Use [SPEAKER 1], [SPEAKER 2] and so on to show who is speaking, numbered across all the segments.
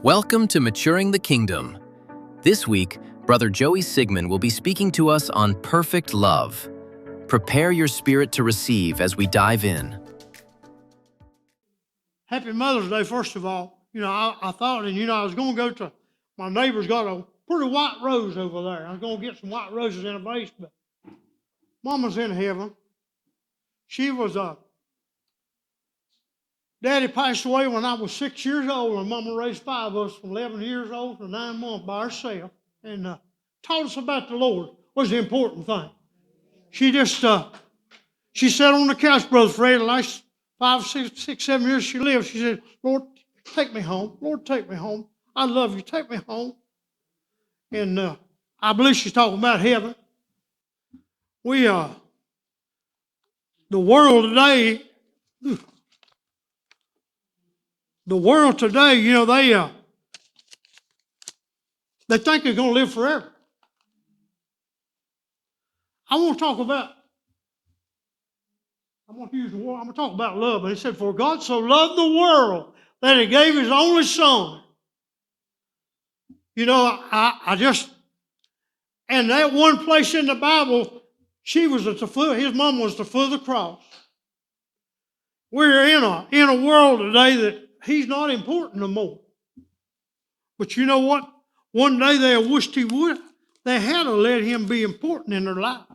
[SPEAKER 1] Welcome to Maturing the Kingdom. This week, Brother Joey Sigmon will be speaking to us on perfect love. Prepare your spirit to receive as we dive in.
[SPEAKER 2] Happy Mother's Day, first of all. I thought, I was going to go to, my neighbor's got a pretty white rose over there. I was going to get some white roses in a vase, but Mama's in heaven. She was, Daddy passed away when I was 6 years old, and Mama raised five of us from 11 years old to 9 months by herself, and taught us about the Lord was the important thing. She just, she sat on the couch, Brother Fred, the last 5, 6, 7 years she lived. She said, Lord, take me home. Lord, take me home. I love you. Take me home. And I believe she's talking about heaven. The world today, they think they're going to live forever. I'm going to use the word, I'm going to talk about love. But he said, for God so loved the world that he gave his only son. And that one place in the Bible, she was at the foot, his mom was at the foot of the cross. We're in a world today that he's not important no more. But you know what? One day they wished he would. They had to let him be important in their life.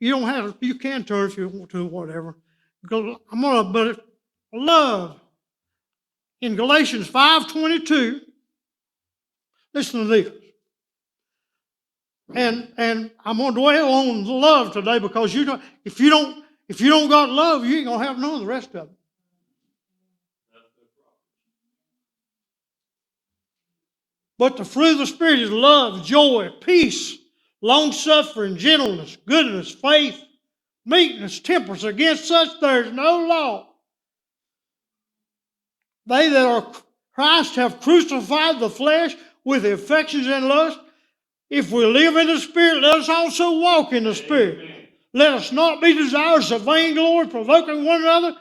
[SPEAKER 2] You can turn if you want to, whatever. But love. In Galatians 5:22, listen to this. And I'm going to dwell on love today because if you don't got love, you ain't going to have none of the rest of it. But the fruit of the Spirit is love, joy, peace, long-suffering, gentleness, goodness, faith, meekness, temperance. Against such there is no law. They that are Christ have crucified the flesh with the affections and lusts. If we live in the Spirit, let us also walk in the Spirit. Amen. Let us not be desirous of vainglory, provoking one another,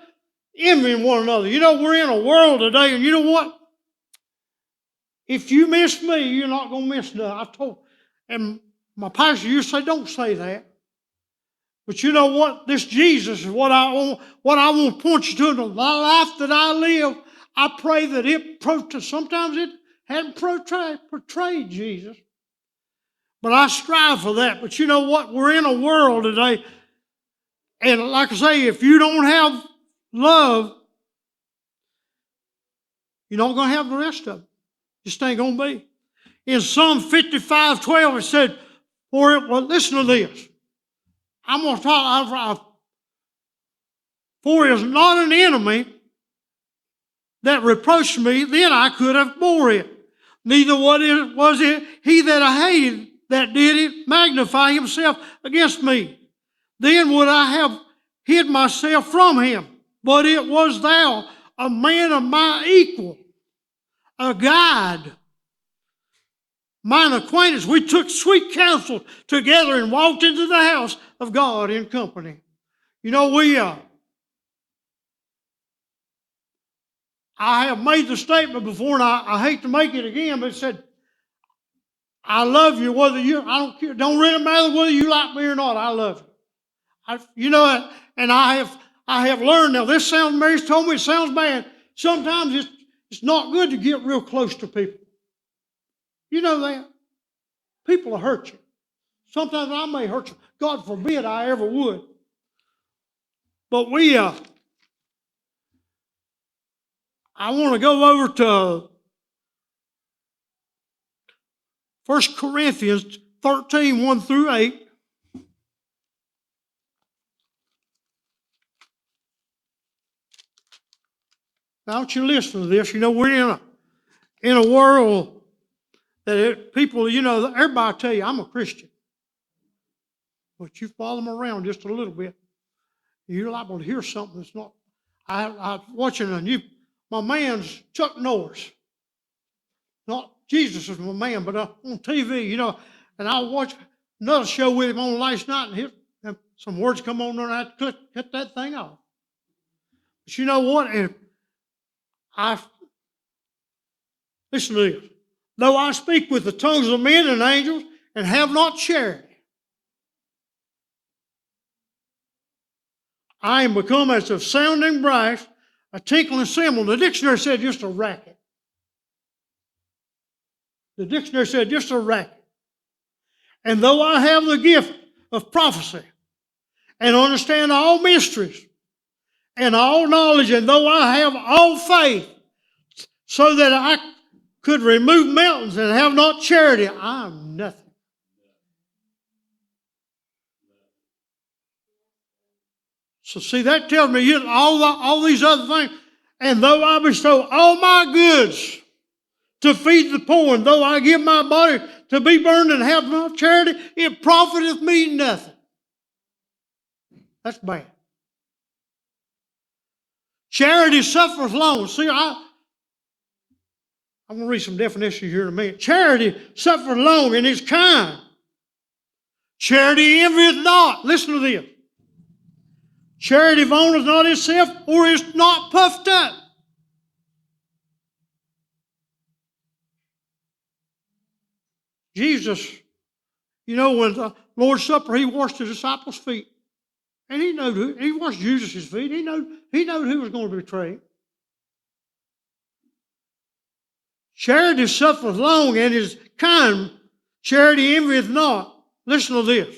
[SPEAKER 2] envying one another. We're in a world today, and you know what? If you miss me, you're not going to miss nothing. And my pastor used to say, don't say that. But you know what? This Jesus is what I want to point you to in the life that I live. I pray that sometimes it hadn't portrayed Jesus. But I strive for that. But you know what? We're in a world today. And like I say, if you don't have love, you're not going to have the rest of it. Just ain't going to be. In Psalm 55:12, it said, listen to this. I'm going to talk, for it is not an enemy that reproached me, then I could have bore it. Neither was it he that I hated that did it magnify himself against me. Then would I have hid myself from him. But it was thou, a man of my equal, a guide, mine acquaintance. We took sweet counsel together and walked into the house of God in company. I have made the statement before, and I hate to make it again, but it said, I love you I don't care, don't really matter whether you like me or not, I love you. And I have learned now, Mary's told me it sounds bad. Sometimes it's not good to get real close to people. You know that. People will hurt you. Sometimes I may hurt you. God forbid I ever would. But I want to go over to 1 Corinthians 13, 1 through 8. Now, I want you to listen to this. We're in a world that people, everybody tell you, I'm a Christian. But you follow them around just a little bit, you're liable to hear something that's not. I was watching my man's Chuck Norris. Not Jesus is my man, but on TV, and I watched another show with him on last night, and some words come on there, and I had to cut that thing off. But you know what? Listen to this. Though I speak with the tongues of men and angels and have not charity, I am become as a sounding brass, a tinkling cymbal. The dictionary said just a racket. The dictionary said just a racket. And though I have the gift of prophecy and understand all mysteries and all knowledge, and though I have all faith so that I could remove mountains and have not charity, I am nothing. So see, that tells me all these other things. And though I bestow all my goods to feed the poor, and though I give my body to be burned and have not charity, it profiteth me nothing. That's bad. Charity suffereth long. See, I'm going to read some definitions here in a minute. Charity suffereth long and is kind. Charity envieth not. Listen to this. Charity vaunteth not itself, or is not puffed up. Jesus, you know, when the Lord's Supper, he washed the disciples' feet. And he washed Judas' feet. He knew who was going to betray him. Charity suffereth long and is kind. Charity envieth not. Listen to this.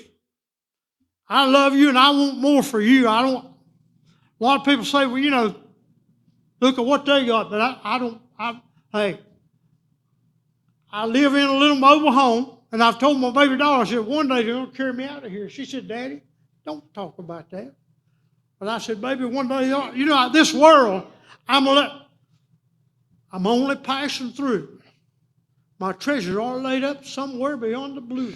[SPEAKER 2] I love you and I want more for you. A lot of people say, well, you know, look at what they got, but I live in a little mobile home, and I've told my baby daughter, I said, one day they're going to carry me out of here. She said, Daddy, don't talk about that. But I said, baby, one day, you know, this world, I'm only passing through. My treasures are laid up somewhere beyond the blue.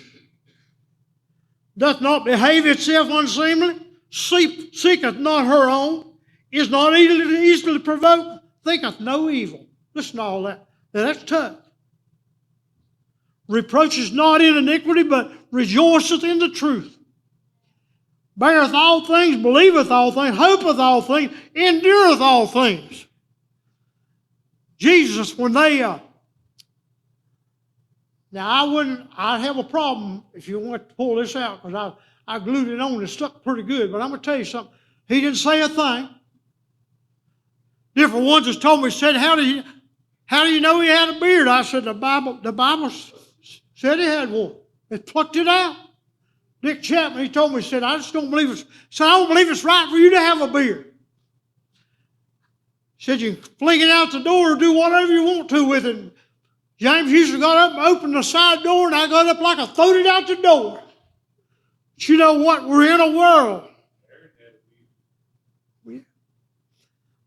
[SPEAKER 2] Doth not behave itself unseemly, seeketh not her own, is not easily provoked, thinketh no evil. Listen to all that. Now that's tough. Reproaches not in iniquity, but rejoiceth in the truth. Beareth all things, believeth all things, hopeth all things, endureth all things. Jesus, when they... Now, I'd have a problem if you want to pull this out, because I glued it on and it stuck pretty good. But I'm going to tell you something. He didn't say a thing. Different ones has told me, said, how do you know he had a beard? I said, the Bible said he had one. It plucked it out. Dick Chapman, he told me, he said, I just don't believe I don't believe it's right for you to have a beard. He said, you can fling it out the door or do whatever you want to with it. James used to go up and open the side door, and I got up like I throwed it out the door. But you know what? We're in a world. Yeah.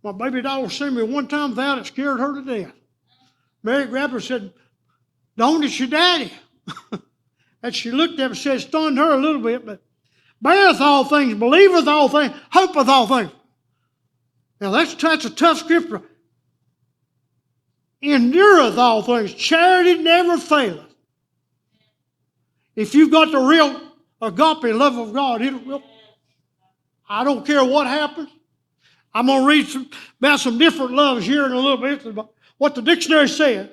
[SPEAKER 2] My baby daughter seen me one time without it, scared her to death. Mary grabbed her and said, don't, it's your daddy. And she looked at him and said, stunned her a little bit, but beareth all things, believeth all things, hopeth all things. Now that's a tough scripture. Endureth all things. Charity never faileth. If you've got the real agape love of God, I don't care what happens. I'm going to read about some different loves here in a little bit, about what the dictionary said.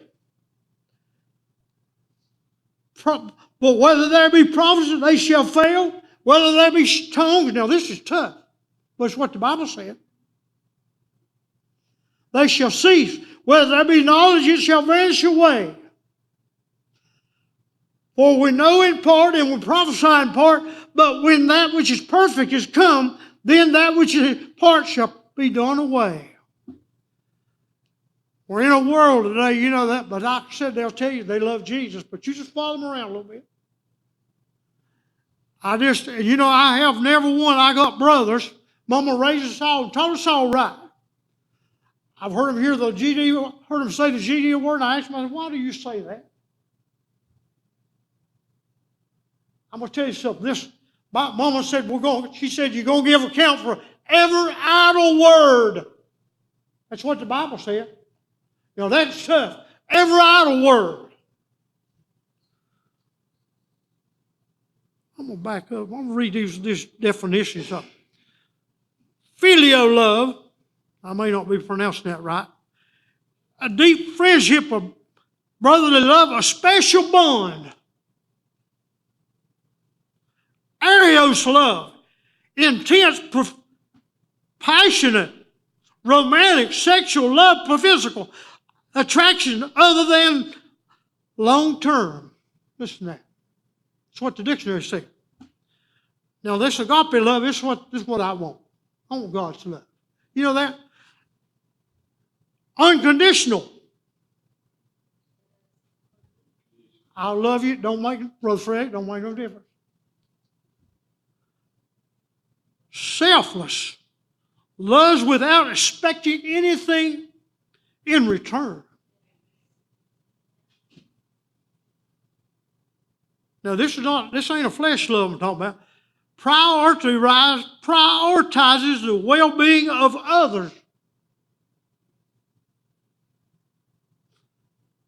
[SPEAKER 2] But whether there be prophecy, they shall fail. Whether there be tongues, now this is tough, but it's what the Bible said. They shall cease. Whether there be knowledge, it shall vanish away. For we know in part and we prophesy in part, but when that which is perfect is come, then that which is in part shall be done away. We're in a world today, you know that, but like I said, they'll tell you they love Jesus, but you just follow them around a little bit. I have never one. I got brothers. Mama raised us all, taught us all right. I've heard them say the GD word, and I asked myself, why do you say that? I'm going to tell you something. My mama said, she said, you're going to give account for every idle word. That's what the Bible said. You know, that's tough. Every idle word. I'm going to back up. I'm going to read these definitions up. Filial love, I may not be pronouncing that right, a deep friendship, a brotherly love, a special bond. Eros love, intense, passionate, romantic, sexual love for physical attraction other than long term. Listen to that. That's what the dictionary says. Now, this agape love, this is what I want. I want God's love. You know that? Unconditional. I'll love you. Don't make, Brother Fred, don't make no difference. Selfless. Loves without expecting anything in return. Now, this ain't a flesh love I'm talking about. Prioritizes the well-being of others.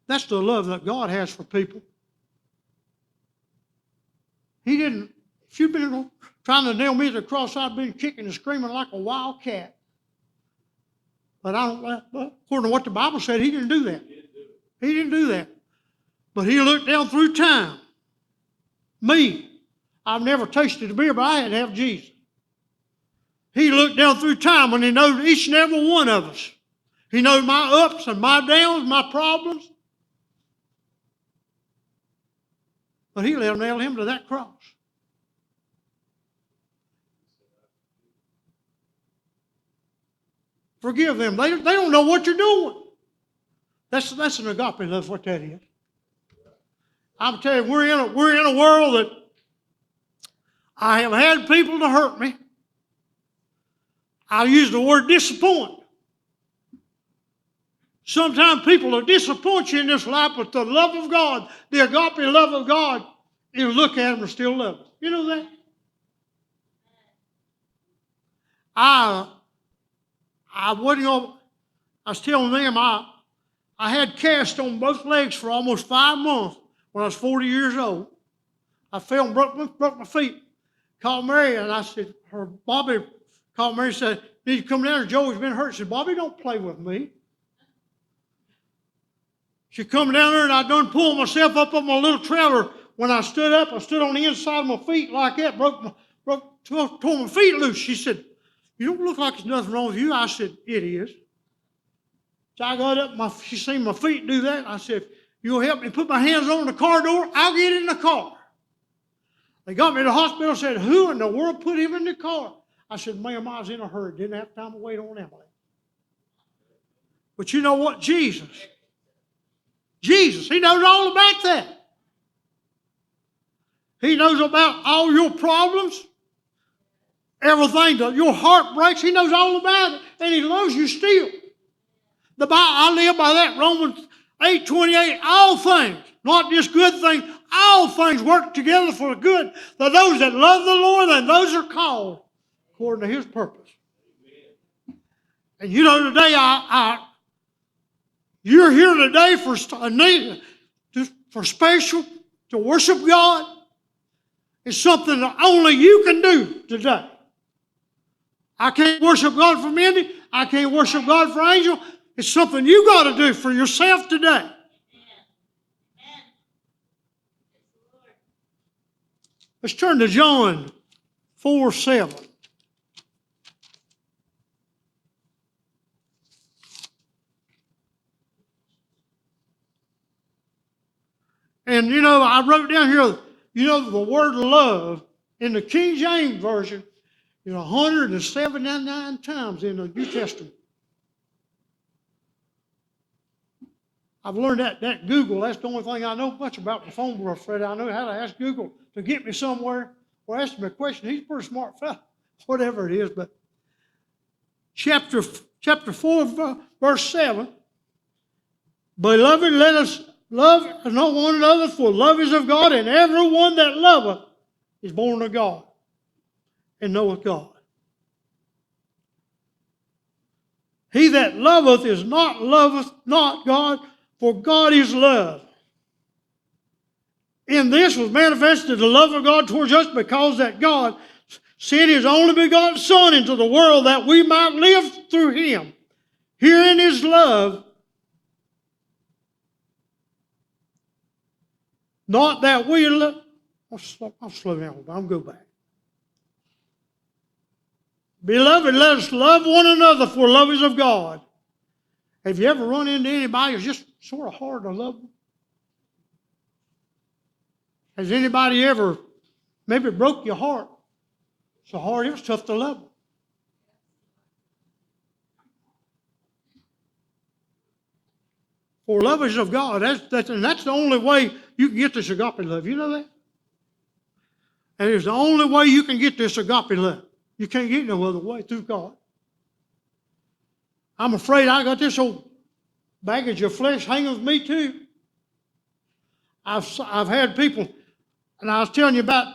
[SPEAKER 2] That's the love that God has for people. He didn't, if you've been trying to nail me to the cross, I've been kicking and screaming like a wild cat. But according to what the Bible said, he didn't do that. He didn't do that. But he looked down through time. Me, I've never tasted the beer, but I had to have Jesus. He looked down through time when he knows each and every one of us. He knows my ups and my downs, my problems. But he let them nail him to that cross. Forgive them. They don't know what you're doing. That's an agape love, what that is. I'm telling you, we're in a world that I have had people to hurt me. I use the word disappoint. Sometimes people will disappoint you in this life, but the love of God, the agape love of God, you'll look at them and still love them. You know that? I was telling them I had cast on both legs for almost 5 months when I was 40 years old. I fell and broke my feet. Called Mary, and I said, Bobby called Mary and said, need you come down here? Joey's been hurt. She said, Bobby, don't play with me. She come down there, and I done pulled myself up on my little trailer. When I stood up, I stood on the inside of my feet like that, tore my feet loose. She said, you don't look like there's nothing wrong with you. I said, it is. So I got up, she seen my feet do that. I said, you'll help me put my hands on the car door? I'll get in the car. They got me to the hospital and said, who in the world put him in the car? I said, ma'am, I was in a hurry. Didn't have time to wait on an ambulance. But you know what? Jesus, he knows all about that. He knows about all your problems, everything that your heart breaks. He knows all about it, and he loves you still. The Bible, I live by that, Romans 8:28, all things, not just good things, all things work together for the good for those that love the Lord and those are called according to his purpose. And you know, today, you're here today for special, to worship God. It's something that only you can do today. I can't worship God for Mindy. I can't worship God for Angel. It's something you got to do for yourself today. Let's turn to John 4:7. And you know, I wrote down here, you know, the word love in the King James Version is 179 times in the New Testament. I've learned that Google, that's the only thing I know much about the phone, Brother Fred. I know how to ask Google to get me somewhere or ask me a question. He's a pretty smart fellow, whatever it is. But chapter 4, verse 7, beloved, let us love not one another, for love is of God, and everyone that loveth is born of God and knoweth God. He that loveth loveth not God, for God is love. In this was manifested the love of God towards us, because that God sent his only begotten Son into the world that we might live through him. Herein is love, Not that we love. I'll slow down a little bit. I'll go back. Beloved, let us love one another, for love is of God. Have you ever run into anybody who's just sort of hard to love? Has anybody ever maybe broke your heart so hard it was tough to love them? For love is of God. And that's the only way you can get this agape love. You know that? And it's the only way you can get this agape love. You can't get no other way through God. I'm afraid I got this old baggage of flesh hanging with me too. I've had people, and I was telling you about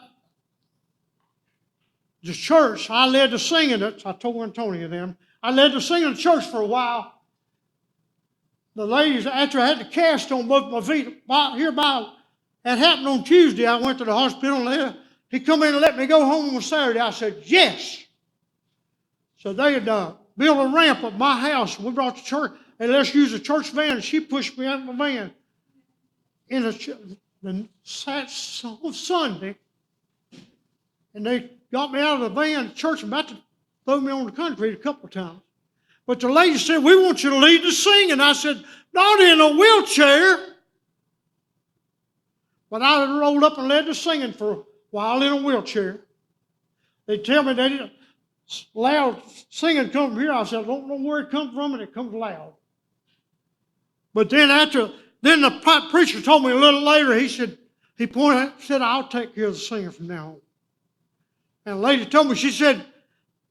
[SPEAKER 2] the church. I led the singing. I told Antonio them. I led the singing church for a while. The ladies, after I had the cast on both my feet, it happened on Tuesday. I went to the hospital and he come in and let me go home on Saturday. I said, yes. So they had built a ramp at my house. We brought the church, and let's use the church van. And she pushed me out of the van in the Sunday. And they got me out of the van to church, about to throw me on the concrete a couple of times. But the lady said, we want you to lead the singing. I said, not in a wheelchair. But I rolled up and led the singing for a while in a wheelchair. They tell me that loud singing come from here. I said, I don't know where it comes from, and it comes loud. But then the preacher told me a little later, he pointed out, said, I'll take care of the singing from now on. And the lady told me, she said,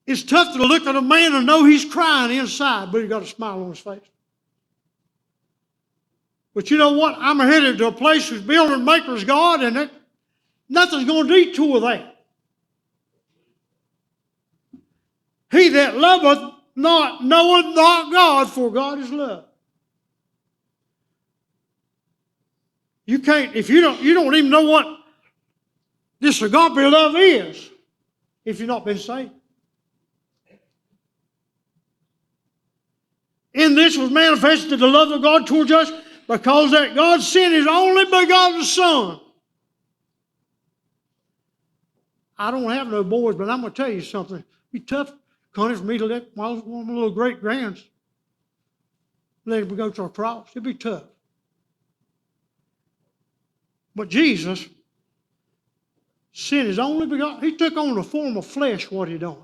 [SPEAKER 2] it's tough to look at a man and know he's crying inside, but he's got a smile on his face. But you know what? I'm headed to a place whose builder and maker is God, and nothing's going to detour that. He that loveth not knoweth not God, for God is love. You can't, if you don't even know what this agape love is, if you've not been saved. In this was manifested the love of God towards us, because that God sent His only begotten Son. I don't have no boys, but I'm going to tell you something. It'd be tough, Connie, for me to let one of my little great-grands let him go to a cross. It'd be tough. But Jesus sent His only begotten. He took on the form of flesh what He done.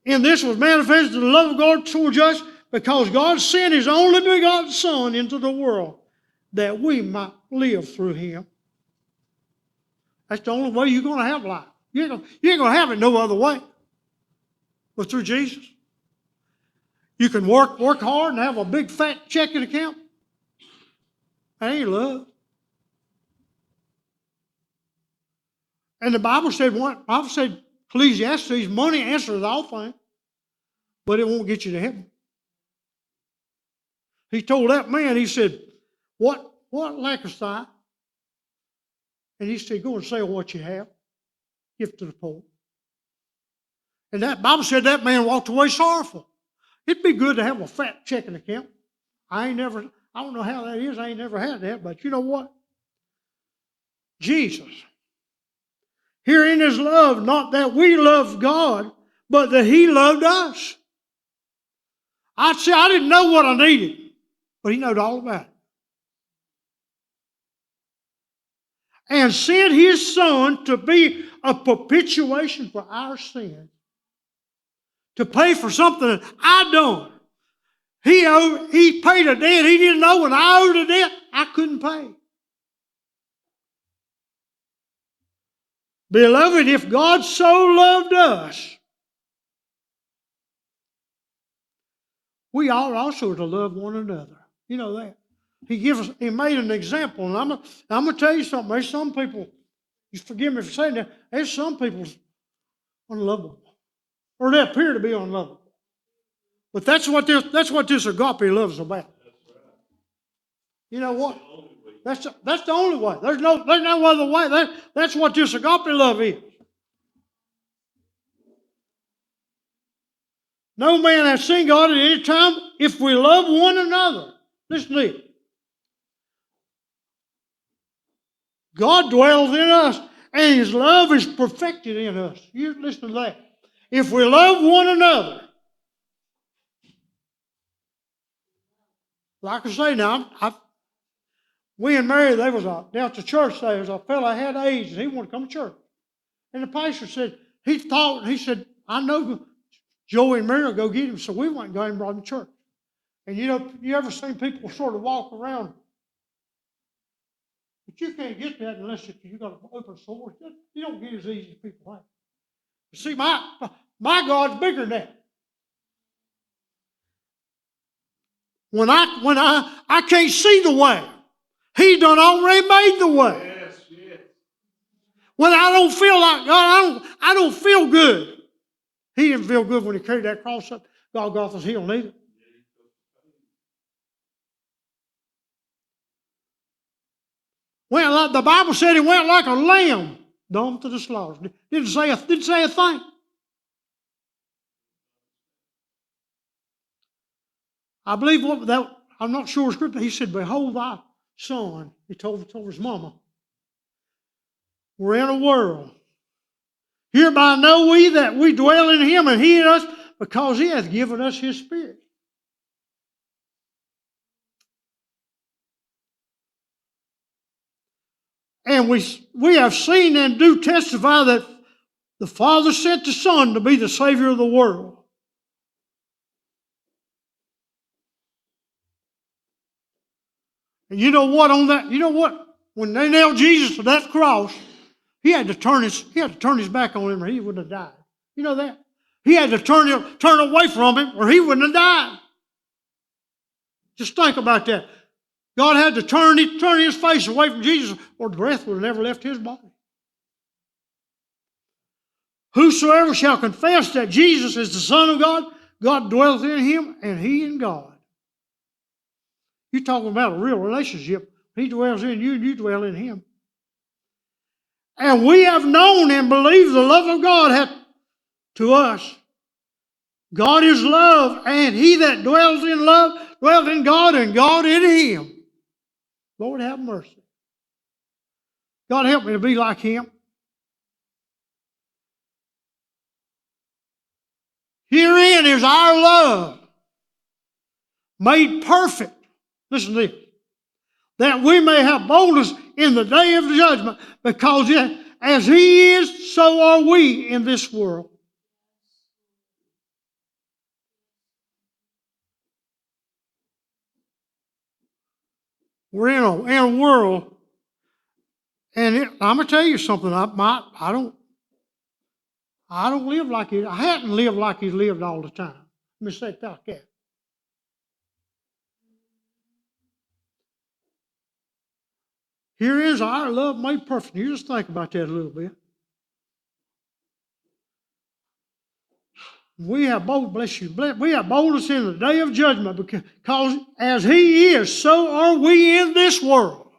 [SPEAKER 2] In this was manifested the love of God towards us, because God sent His only begotten Son into the world that we might live through Him. That's the only way you're going to have life. You ain't going to have it no other way but through Jesus. You can work hard and have a big fat checking account. That ain't love. And the Bible said, Ecclesiastes, money answers all things, but it won't get you to heaven. He told that man, he said, what lackest thou? And he said, go and sell what you have, give to the poor. And that Bible said that man walked away sorrowful. It'd be good to have a fat checking account. I don't know how that is. I ain't never had that, but you know what? Jesus, herein is love, not that we love God, but that He loved us. I'd say I didn't know what I needed, but He knowed all about it. And sent His Son to be a propitiation for our sins, to pay for something that I done. He paid a debt He didn't owe, and I owed a debt I couldn't pay. Beloved, if God so loved us, we ought also to love one another. You know that. He made an example, and I'm going to tell you something. There's some people, you forgive me for saying that, there's some people unlovable, or they appear to be unlovable. But that's what this agape love is about. You know what? That's the only way. There's no other way. That's what this agape love is. No man has seen God at any time if we love one another. Listen to this. God dwells in us, and His love is perfected in us. You listen to that. If we love one another, like I say now, we and Mary, down at the church, there was a fellow that had AIDS, and he wanted to come to church. And the pastor said, he said, I know Joey and Mary will go get him, so we went and got him, brought him to church. And you ever seen people sort of walk around? But you can't get that unless you got an open source. You don't get as easy as people think. See, my God's bigger than that. When I can't see the way, He done already made the way. Yes, yes. When I don't feel like God, I don't feel good. He didn't feel good when He carried that cross up Golgotha's hill, neither. Went like the Bible said, He went like a lamb dumb to the slaughter. Didn't say a thing. I believe I'm not sure scripture. He said, "Behold thy son." He told his mama, "We're in a world. Hereby know we that we dwell in Him, and He in us, because He hath given us His Spirit." And we have seen and do testify that the Father sent the Son to be the Savior of the world. And you know what? When they nailed Jesus to that cross, He had to turn his back on Him, or He wouldn't have died. You know that? He had to turn away from Him, or He wouldn't have died. Just think about that. God had to turn His face away from Jesus, or the breath would have never left His body. Whosoever shall confess that Jesus is the Son of God, God dwelleth in him, and He in God. You're talking about a real relationship. He dwells in you, and you dwell in Him. And we have known and believed the love of God hath to us. God is love, and he that dwells in love dwells in God, and God in him. Lord, have mercy. God, help me to be like Him. Herein is our love made perfect. Listen to this. That we may have boldness in the day of judgment, because as He is, so are we in this world. We're in a world, and I'm gonna tell you something. I don't live like I hadn't lived like He's lived all the time. Let me say it like that. Here is our love made perfect. You just think about that a little bit. We have boldness in the day of judgment, because as He is, so are we in this world.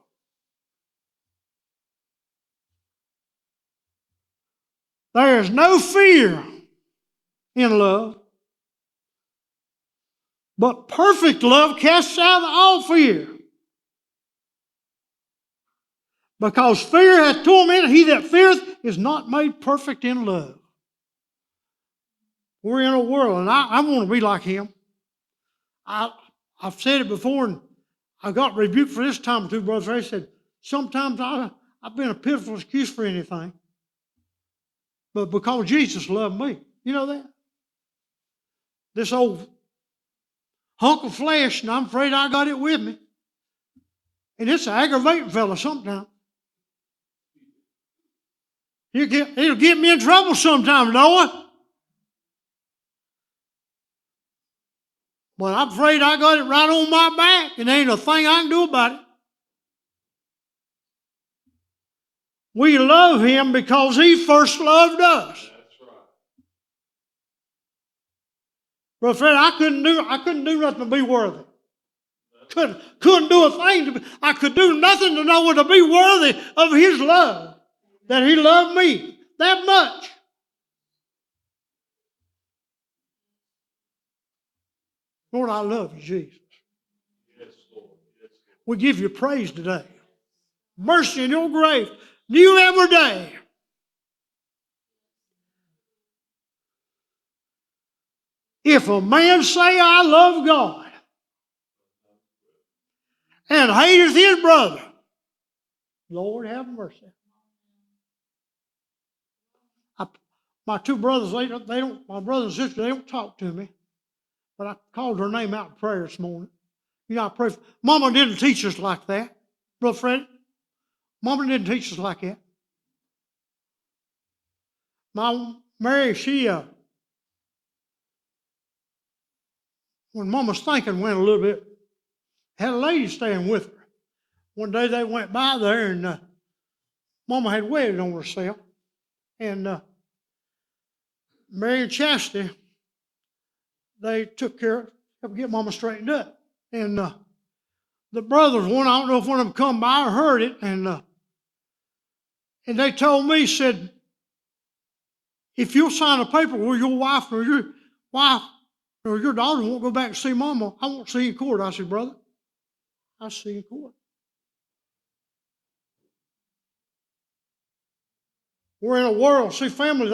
[SPEAKER 2] There is no fear in love, but perfect love casts out all fear. Because fear hath tormented, he that feareth is not made perfect in love. We're in a world, and I want to be like Him. I've said it before, and I got rebuked for this time too, Brother Ray said, sometimes I've been a pitiful excuse for anything. But because Jesus loved me. You know that? This old hunk of flesh, and I'm afraid I got it with me. And it's an aggravating fella sometimes. It'll get me in trouble sometimes, Noah. But I'm afraid I got it right on my back, and there ain't a thing I can do about it. We love Him because He first loved us. That's right. Brother Fred, I couldn't do nothing to be worthy. Couldn't do a thing. I could do nothing to know to be worthy of His love. That He loved me that much. Lord, I love you, Jesus. Yes, Lord. Yes, Lord. We give you praise today. mercy in your grace, new every day. If a man say, I love God, and hateth his brother, Lord have mercy. My two brothers, they don't, my brother and sister, they don't talk to me. But I called her name out in prayer this morning. You know, I pray for, Mama didn't teach us like that. Brother Fred, Mama didn't teach us like that. My Mary, when Mama's thinking went a little bit, had a lady staying with her. One day they went by there and Mama had waited on herself. And Mary and Chastity, they took care of get Mama straightened up. And the brothers, I don't know if one of them come by or heard it, and they told me, said, if you'll sign a paper where your wife or your daughter won't go back to see Mama, I won't see you in court. I said, brother, I'll see you in court. We're in a world, see, family,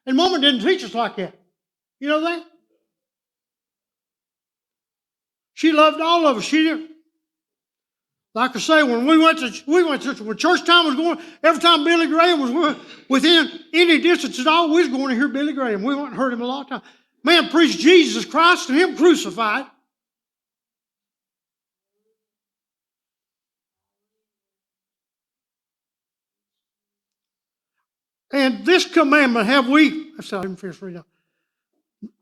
[SPEAKER 2] and Mama didn't teach us like that. You know that? She loved all of us. She didn't. Like I say, when when church time was going, every time Billy Graham was within any distance at all, we was going to hear Billy Graham. We went and heard him a lot of times. Man preached Jesus Christ and him crucified. And this commandment have we, I didn't finish reading.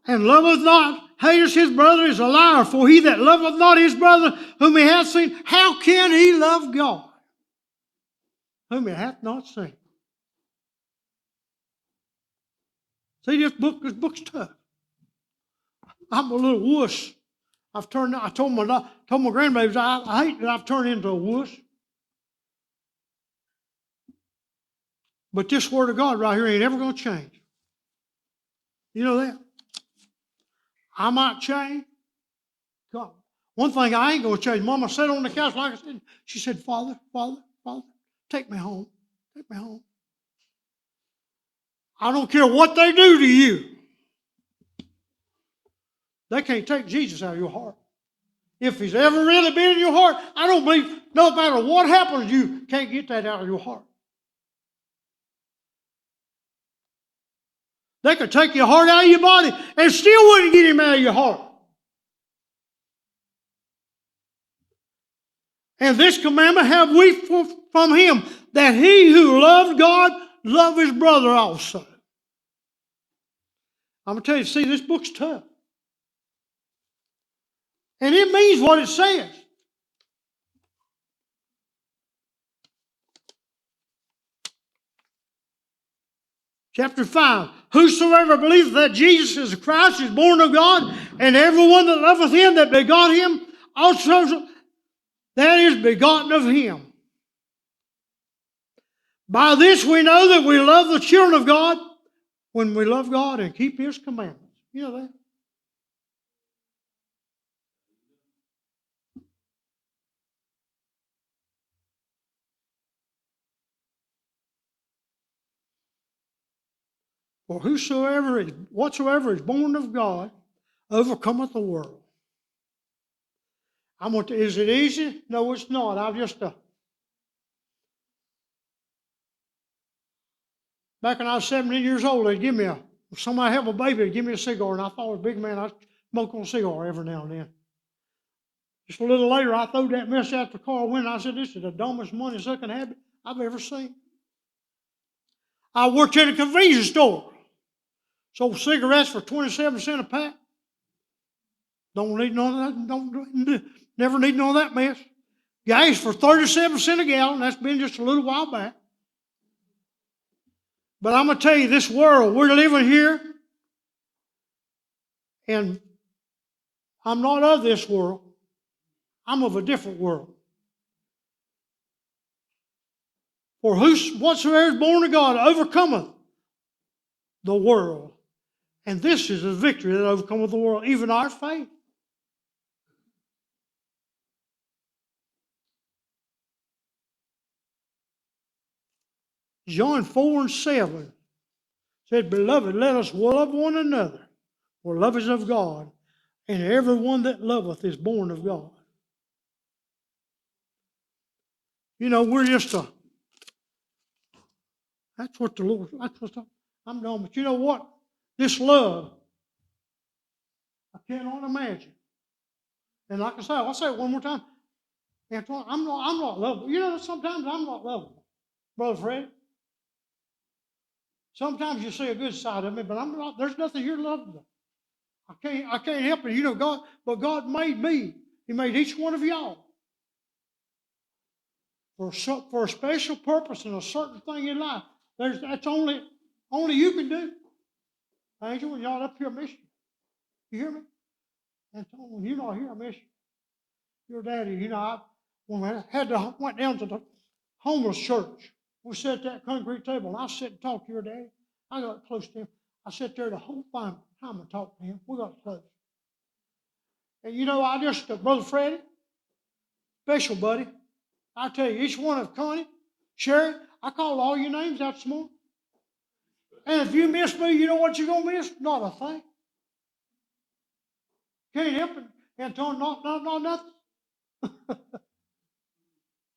[SPEAKER 2] And loveth not, hateth his brother is a liar. For he that loveth not his brother whom he hath seen, how can he love God whom he hath not seen? See, this book's tough. I'm a little wuss. I told my grandbabies, I hate that I've turned into a wuss. But this word of God right here ain't ever going to change. You know that? I might change. God. One thing I ain't going to change. Mama sat on the couch like I said. She said, Father, take me home. Take me home. I don't care what they do to you. They can't take Jesus out of your heart. If he's ever really been in your heart, I don't believe, no matter what happens, you can't get that out of your heart. They could take your heart out of your body and still wouldn't get him out of your heart. And this commandment have we from him, that he who loved God, love his brother also. I'm going to tell you, see, this book's tough. And it means what it says. Chapter 5. Whosoever believeth that Jesus is Christ is born of God, and everyone that loveth him that begot him also that is begotten of him. By this we know that we love the children of God, when we love God and keep his commandments. You know that? For whatsoever is born of God overcometh the world. Is it easy? No, it's not. I've just back when I was 17 years old, they'd give me if somebody have a baby, they'd give me a cigar, and I thought I was a big man. I'd smoke on a cigar every now and then. Just a little later, I threw that mess out the car window. I said, this is the dumbest money-sucking habit I've ever seen. I worked at a convenience store. Sold cigarettes for 27 cents a pack. Don't need none of that. Never need none of that mess. Gas for 37 cents a gallon. That's been just a little while back. But I'm going to tell you, this world, we're living here, and I'm not of this world. I'm of a different world. For whatsoever is born of God overcometh the world. And this is the victory that overcometh the world, even our faith. John 4:7 said, Beloved, let us love one another, for love is of God, and everyone that loveth is born of God. You know, we're just that's what the Lord, I'm done. But you know what? This love, I cannot imagine. And like I say, I'll say it one more time. Antoine, I'm not lovable. You know, sometimes I'm not lovable, Brother Fred. Sometimes you see a good side of me, but I'm not. There's nothing here lovable. I can't help it. You know, God made me. He made each one of y'all for a special purpose and a certain thing in life. That's only you can do. Angel, when y'all up here, I miss you. You hear me? Antoine, when you're not here, I miss you. Your daddy, you know, when I went down to the homeless church, we sat at that concrete table, and I sat and talked to your daddy. I got close to him. I sat there the whole time and talked to him. We got close. And you know, I just, Brother Freddie, special buddy, I tell you, each one of Connie, Sherry, I called all your names out this morning. And if you miss me, you know what you're going to miss? Not a thing. Can't help it. Anton, not nothing.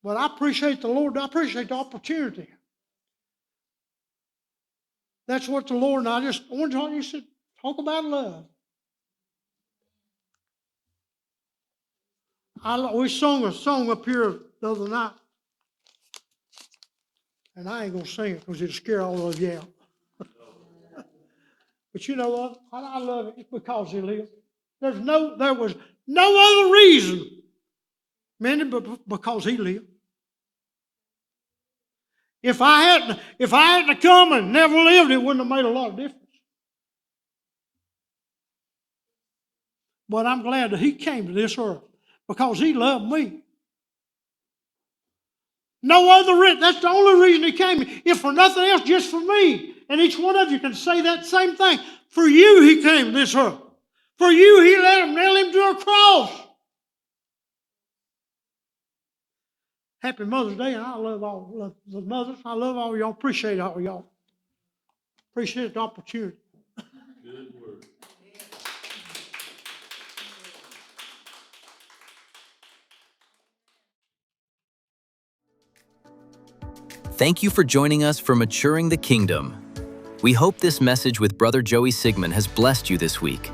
[SPEAKER 2] But I appreciate the Lord. I appreciate the opportunity. That's what the Lord, and I just wanted to, you said, talk about love. We sung a song up here the other night, and I ain't going to sing it because it'll scare all of you out. But you know what? I love it. It's because He lived. There was no other reason, man, but because He lived. If I hadn't come and never lived, it wouldn't have made a lot of difference. But I'm glad that He came to this earth because He loved me. No other reason. That's the only reason He came. If for nothing else, just for me. And each one of you can say that same thing. For you, He came to this earth. For you, He let Him nail Him to a cross. Happy Mother's Day, and I love all the mothers. I love all y'all. Appreciate all y'all. Appreciate the opportunity.
[SPEAKER 3] Good word.
[SPEAKER 1] Thank you for joining us for Maturing the Kingdom. We hope this message with Brother Joey Sigmon has blessed you this week.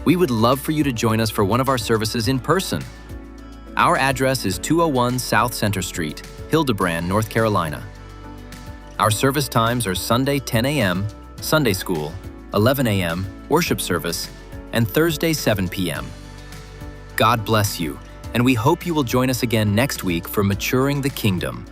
[SPEAKER 1] We would love for you to join us for one of our services in person. Our address is 201 South Center Street, Hildebrand, North Carolina. Our service times are Sunday 10 a.m., Sunday school, 11 a.m., worship service, and Thursday 7 p.m. God bless you, and we hope you will join us again next week for Maturing the Kingdom.